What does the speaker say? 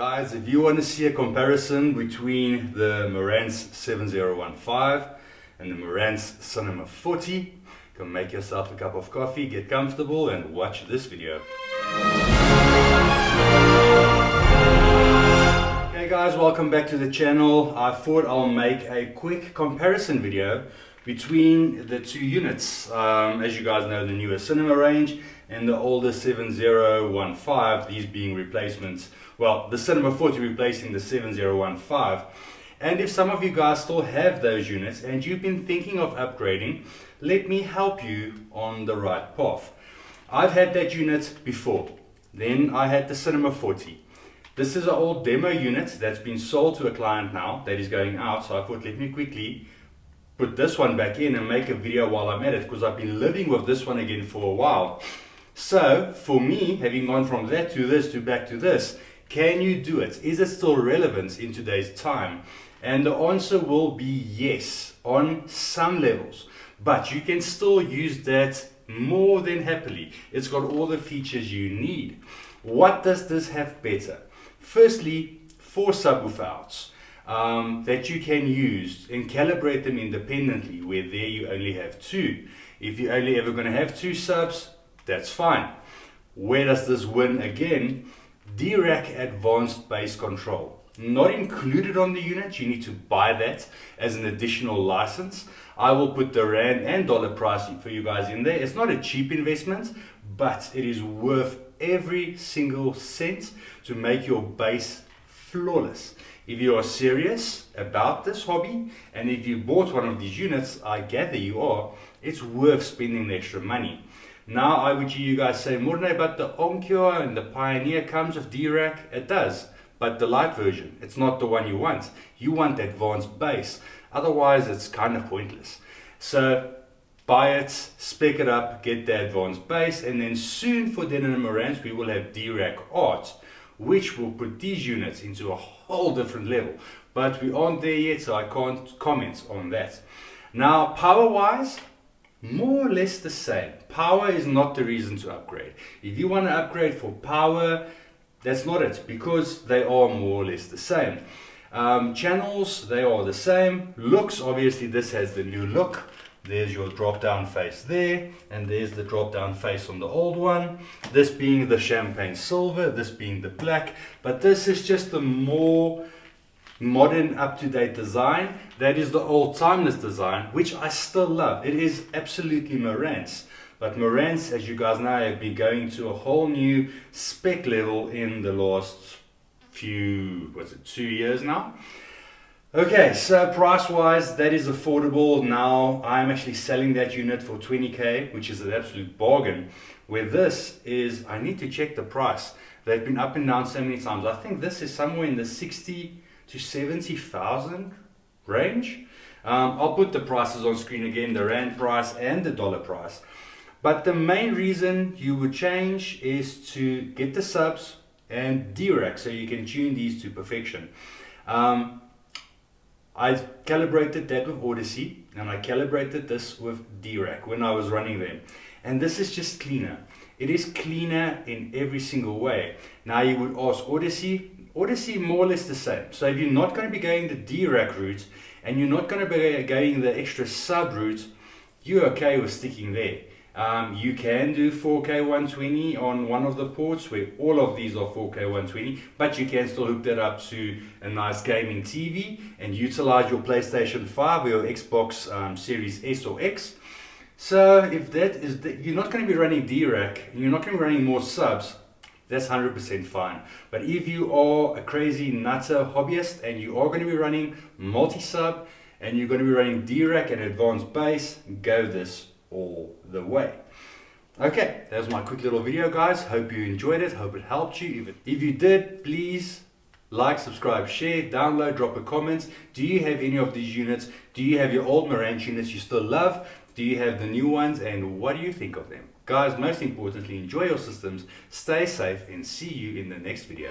Guys, if you want to see a comparison between the Marantz 7015 and the Marantz Cinema 40, come make yourself a cup of coffee, get comfortable and watch this video. Hey guys, welcome back to the channel. I thought I'll make a quick comparison video between the two units. As you guys know, the newer Cinema range and the older 7015, these being replacements. Well, the Cinema 40 replacing the 7015. And if some of you guys still have those units and you've been thinking of upgrading, let me help you on the right path. I've had that unit before. Then I had the Cinema 40. This is an old demo unit that's been sold to a client now that is going out. So I thought, let me quickly put this one back in and make a video while I'm at it, because I've been living with this one again for a while. So for me, having gone from that to this to back to this, can you do it? Is it still relevant in today's time? And the answer will be yes, on some levels. But you can still use that more than happily. It's got all the features you need. What does this have better? Firstly, 4 subwoofer outs that you can use and calibrate them independently, where there you only have 2. If you're only ever going to have 2 subs, that's fine. Where does this win again? Dirac Advanced Bass Control. Not included on the unit, you need to buy that as an additional license. I will put the rand and dollar pricing for you guys in there. It's not a cheap investment, but it is worth every single cent to make your bass flawless. If you are serious about this hobby, and if you bought one of these units, I gather you are, it's worth spending the extra money. Now I would hear you guys say, Morne, but the Oncure and the Pioneer comes with Dirac. It does, but the light version, it's not the one you want. You want advanced bass, otherwise it's kind of pointless. So buy it, spec it up, get the advanced bass, and then soon for Den and Marantz we will have Dirac Art, which will put these units into a whole different level. But we aren't there yet, so I can't comment on that. Now, power-wise, more or less the same. Power is not the reason to upgrade. If you want to upgrade for power, that's not it, because they are more or less the same. Channels, they are the same. Looks, obviously this has the new look. There's your drop down face there, and there's the drop down face on the old one. This being the champagne silver, this being the black, but this is just the more modern, up-to-date design. That is the old timeless design, which I still love. It is absolutely Marantz. But Marantz, as you guys know, have been going to a whole new spec level in the last few, 2 years now? Okay, so price-wise, that is affordable. Now, I'm actually selling that unit for 20k, which is an absolute bargain. Where this is, I need to check the price. They've been up and down so many times. I think this is somewhere in the 60 to 70,000 range. I'll put the prices on screen again, the rand price and the dollar price. But the main reason you would change is to get the subs and Dirac, so you can tune these to perfection. I calibrated that with Audyssey, and I calibrated this with Dirac when I was running them. And this is just cleaner. It is cleaner in every single way. Now you would ask Audyssey more or less the same. So if you're not going to be going the Dirac route and you're not going to be going the extra sub route, you're okay with sticking there. You can do 4K 120 on one of the ports, where all of these are 4K 120, but you can still hook that up to a nice gaming TV and utilize your PlayStation 5 or your Xbox Series S or X. So if that is, you're not going to be running Dirac, you're not going to be running more subs, that's 100% fine. But if you are a crazy nutter hobbyist and you are going to be running multi-sub and you're going to be running Dirac and advanced bass, go this all the way. Okay, that was my quick little video, guys. Hope you enjoyed it, hope it helped you. If you did, please like, subscribe, share, download, drop a comment. Do you have any of these units? Do you have your old Marantz units you still love? Do you have the new ones, and what do you think of them? Guys, most importantly, enjoy your systems, stay safe, and see you in the next video.